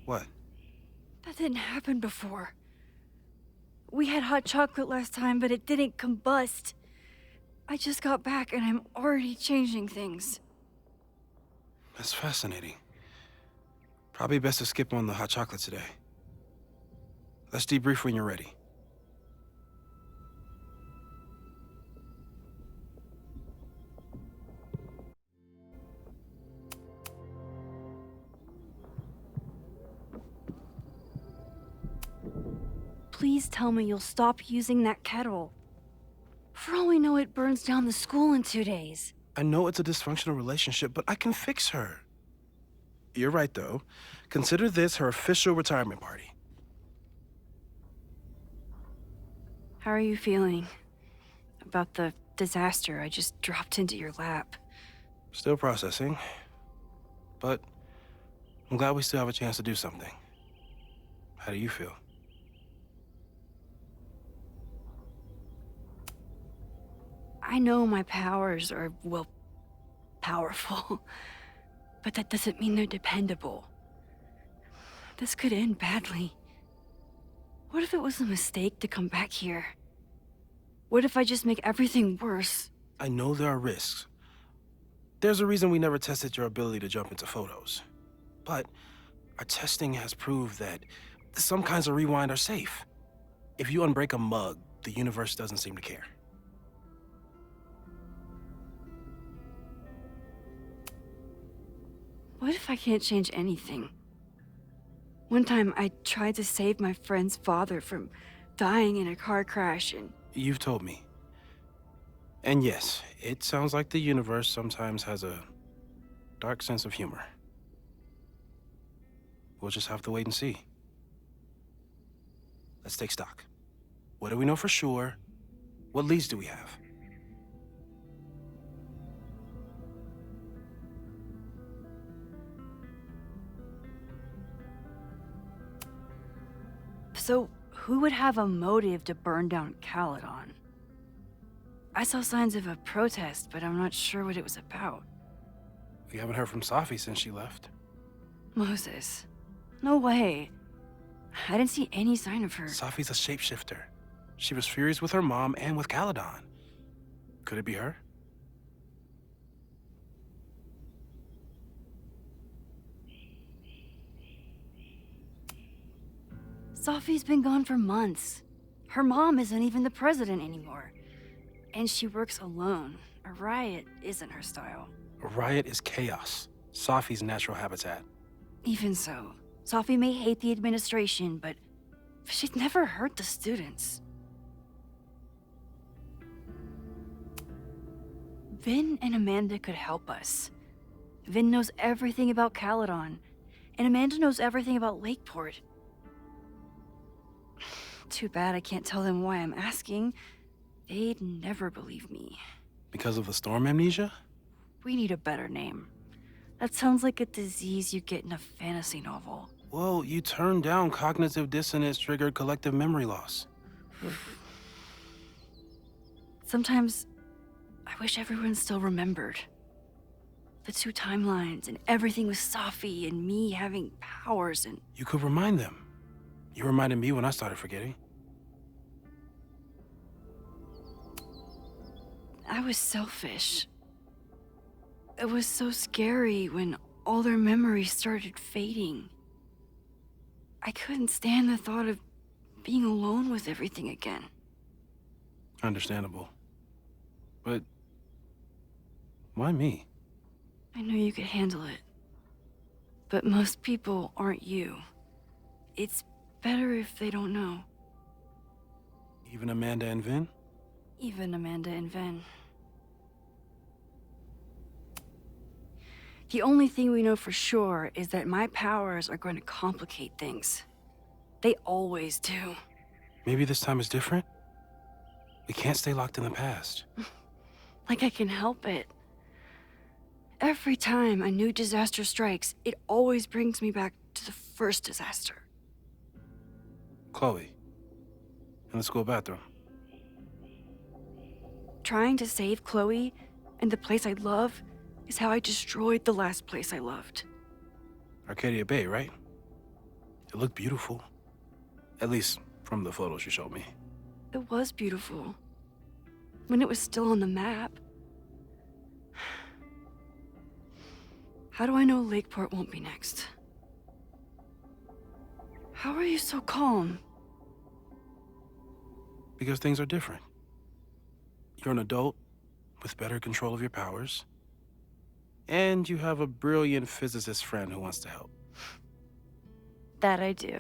What? That didn't happen before. We had hot chocolate last time, but it didn't combust. I just got back and I'm already changing things. That's fascinating. Probably best to skip on the hot chocolate today. Let's debrief when you're ready. Please tell me you'll stop using that kettle. For all we know, it burns down the school in 2 days. I know it's a dysfunctional relationship, but I can fix her. You're right, though. Consider this her official retirement party. How are you feeling about the disaster I just dropped into your lap? Still processing, but I'm glad we still have a chance to do something. How do you feel? I know my powers are, well, powerful, but that doesn't mean they're dependable. This could end badly. What if it was a mistake to come back here? What if I just make everything worse? I know there are risks. There's a reason we never tested your ability to jump into photos. But our testing has proved that some kinds of rewind are safe. If you unbreak a mug, the universe doesn't seem to care. What if I can't change anything? One time, I tried to save my friend's father from dying in a car crash and... You've told me. And yes, it sounds like the universe sometimes has a dark sense of humor. We'll just have to wait and see. Let's take stock. What do we know for sure? What leads do we have? So, who would have a motive to burn down Caledon? I saw signs of a protest, but I'm not sure what it was about. We haven't heard from Safi since she left. Moses. No way. I didn't see any sign of her. Safi's a shapeshifter. She was furious with her mom and with Caledon. Could it be her? Safi's been gone for months. Her mom isn't even the president anymore. And she works alone. A riot isn't her style. A riot is chaos. Safi's natural habitat. Even so, Safi may hate the administration, but she'd never hurt the students. Vin and Amanda could help us. Vin knows everything about Caledon, and Amanda knows everything about Lakeport. Too bad I can't tell them why I'm asking. They'd never believe me. Because of the storm amnesia? We need a better name. That sounds like a disease you get in a fantasy novel. Well, you turned down cognitive dissonance triggered collective memory loss. Sometimes, I wish everyone still remembered. The two timelines and everything with Safi and me having powers and... You could remind them. You reminded me when I started forgetting. I was selfish. It was so scary when all their memories started fading. I couldn't stand the thought of being alone with everything again. Understandable. But why me? I know you could handle it. But most people aren't you. It's better if they don't know. Even Amanda and Vin? Even Amanda and Vin. The only thing we know for sure is that my powers are going to complicate things. They always do. Maybe this time is different? We can't stay locked in the past. Like I can help it. Every time a new disaster strikes, it always brings me back to the first disaster. Chloe, in the school bathroom. Trying to save Chloe and the place I love is how I destroyed the last place I loved. Arcadia Bay, right? It looked beautiful. At least from the photos you showed me. It was beautiful. When it was still on the map. How do I know Lakeport won't be next? How are you so calm? Because things are different. You're an adult with better control of your powers. And you have a brilliant physicist friend who wants to help. That I do.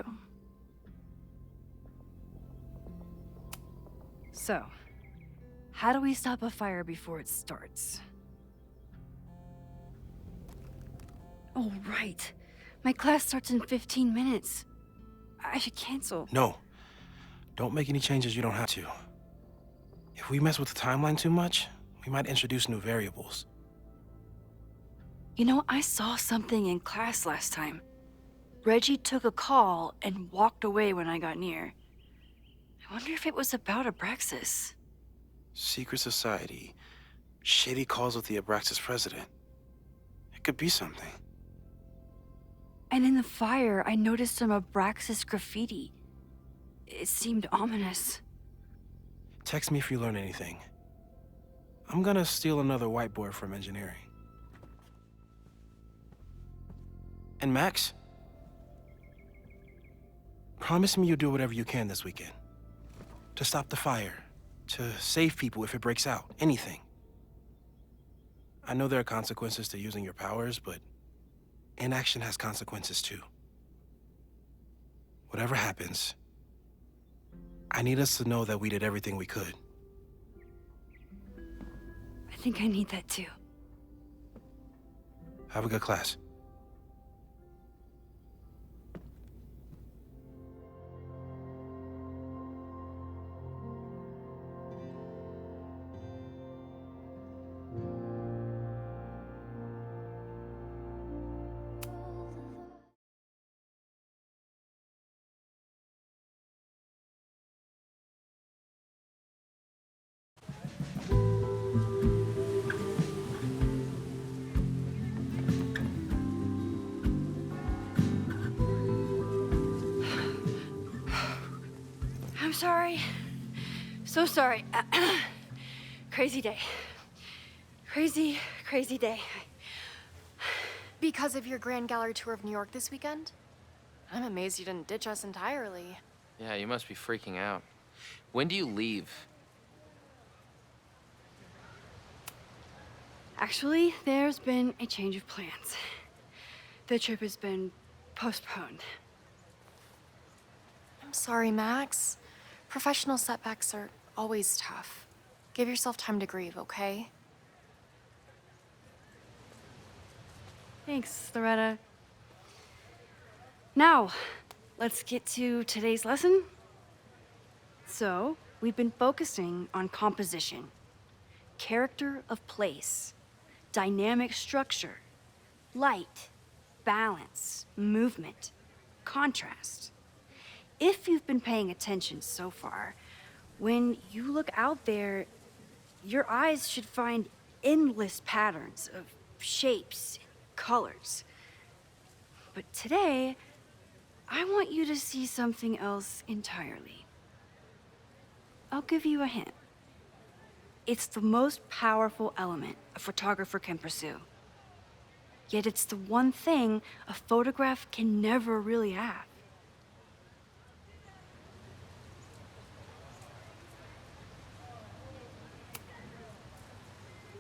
So, how do we stop a fire before it starts? Oh, right. My class starts in 15 minutes. I should cancel. No. Don't make any changes you don't have to. If we mess with the timeline too much, we might introduce new variables. You know, I saw something in class last time. Reggie took a call and walked away when I got near. I wonder if it was about Abraxas. Secret society. Shady calls with the Abraxas president. It could be something. And in the fire, I noticed some Abraxas graffiti. It seemed ominous. Text me if you learn anything. I'm gonna steal another whiteboard from engineering. And Max? Promise me you'll do whatever you can this weekend. To stop the fire. To save people if it breaks out. Anything. I know there are consequences to using your powers, but inaction has consequences too. Whatever happens, I need us to know that we did everything we could. I think I need that too. Have a good class. sorry. So sorry. Crazy day. Crazy, crazy day. Because of your Grand Gallery tour of New York this weekend? I'm amazed you didn't ditch us entirely. Yeah, you must be freaking out. When do you leave? Actually, there's been a change of plans. The trip has been postponed. I'm sorry, Max. Professional setbacks are always tough. Give yourself time to grieve, okay? Thanks, Loretta. Now, let's get to today's lesson. So, we've been focusing on composition, character of place, dynamic structure, light, balance, movement, contrast. If you've been paying attention so far, when you look out there, your eyes should find endless patterns of shapes and colors. But today, I want you to see something else entirely. I'll give you a hint. It's the most powerful element a photographer can pursue. Yet it's the one thing a photograph can never really have.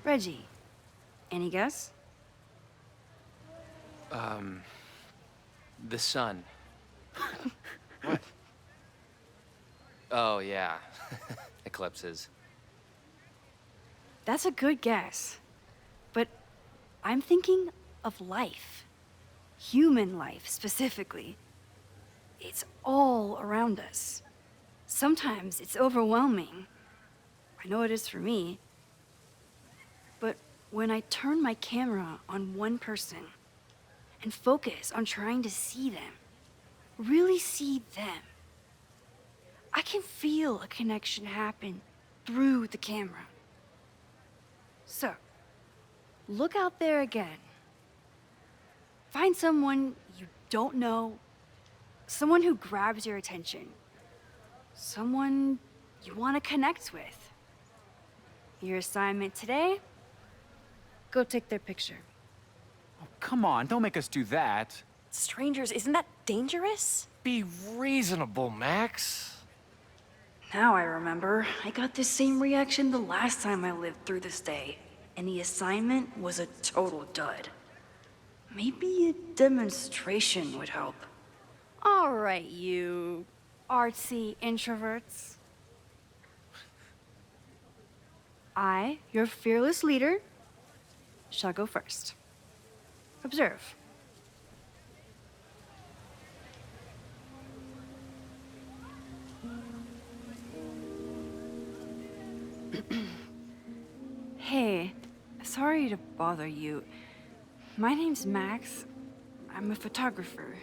Reggie, any guess? The sun. What? Oh, yeah. Eclipses. That's a good guess. But I'm thinking of life. Human life, specifically. It's all around us. Sometimes it's overwhelming. I know it is for me. But when I turn my camera on one person and focus on trying to see them, really see them, I can feel a connection happen through the camera. So, look out there again. Find someone you don't know, someone who grabs your attention, someone you want to connect with. Your assignment today? Go take their picture. Oh, come on, don't make us do that. Strangers, isn't that dangerous? Be reasonable, Max. Now I remember. I got the same reaction the last time I lived through this day, and the assignment was a total dud. Maybe a demonstration would help. All right, you artsy introverts. I, your fearless leader, shall go first. Observe. Hey, sorry to bother you. My name's Max. I'm a photographer.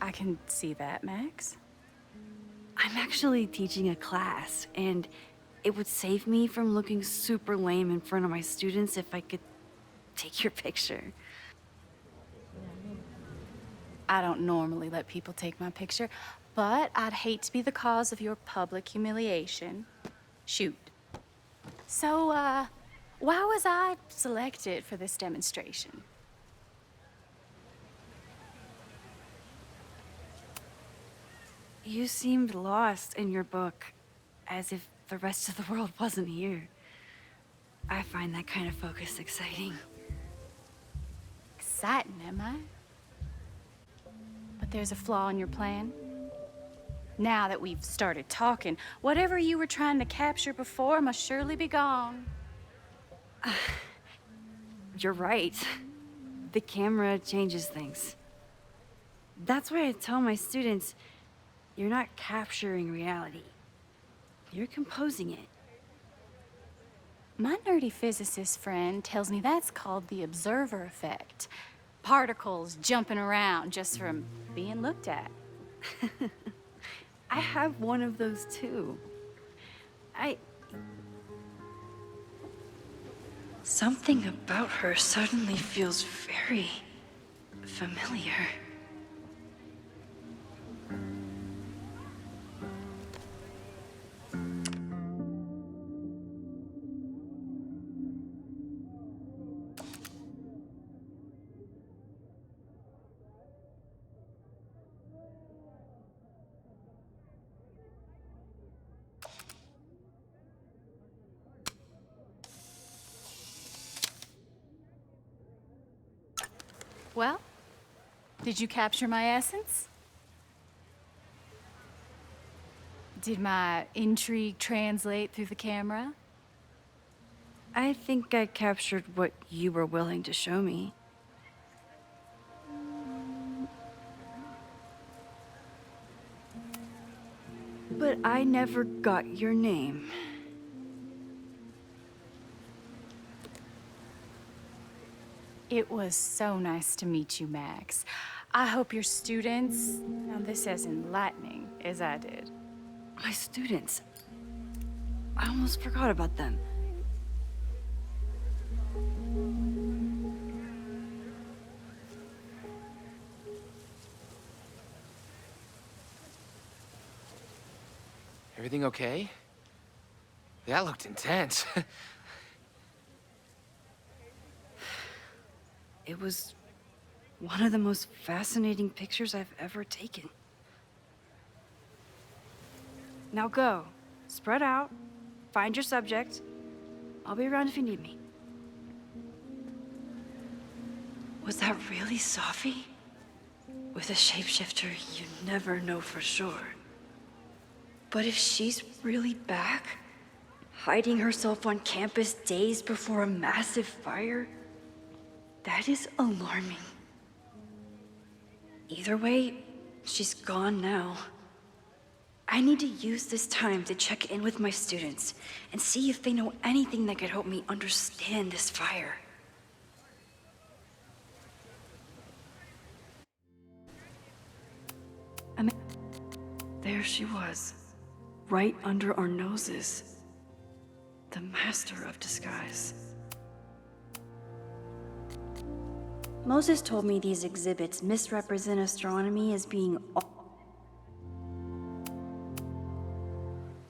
I can see that, Max. I'm actually teaching a class, and it would save me from looking super lame in front of my students if I could take your picture. I don't normally let people take my picture, but I'd hate to be the cause of your public humiliation. Shoot. So, why was I selected for this demonstration? You seemed lost in your book, as if the rest of the world wasn't here. I find that kind of focus exciting. Exciting, am I? But there's a flaw in your plan. Now that we've started talking, whatever you were trying to capture before must surely be gone. You're right. The camera changes things. That's why I tell my students, you're not capturing reality. You're composing it. My nerdy physicist friend tells me that's called the observer effect. Particles jumping around just from being looked at. I have one of those too. Something about her suddenly feels very familiar. Well, did you capture my essence? Did my intrigue translate through the camera? I think I captured what you were willing to show me. But I never got your name. It was so nice to meet you, Max. I hope your students found this as enlightening as I did. My students. I almost forgot about them. Everything okay? That looked intense. It was one of the most fascinating pictures I've ever taken. Now go. Spread out. Find your subject. I'll be around if you need me. Was that really Safi? With a shapeshifter, you never know for sure. But if she's really back, hiding herself on campus days before a massive fire, that is alarming. Either way, she's gone now. I need to use this time to check in with my students and see if they know anything that could help me understand this fire. There she was, right under our noses. The master of disguise. Moses told me these exhibits misrepresent astronomy as being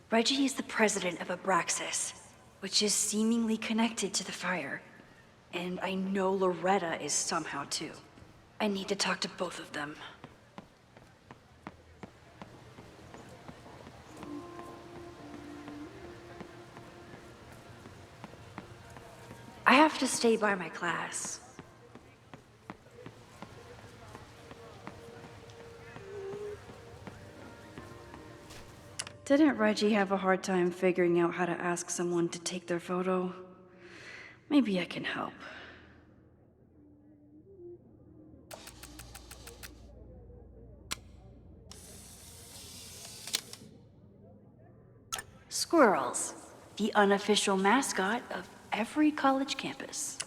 Reggie is the president of Abraxas, which is seemingly connected to the fire. And I know Loretta is somehow too. I need to talk to both of them. I have to stay by my class. Didn't Reggie have a hard time figuring out how to ask someone to take their photo? Maybe I can help. Squirrels, the unofficial mascot of every college campus.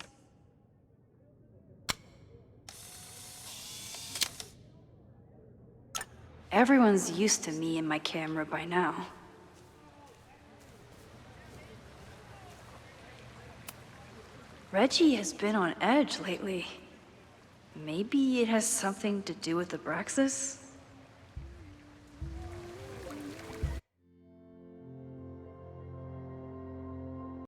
Everyone's used to me and my camera by now. Reggie has been on edge lately. Maybe it has something to do with Abraxas?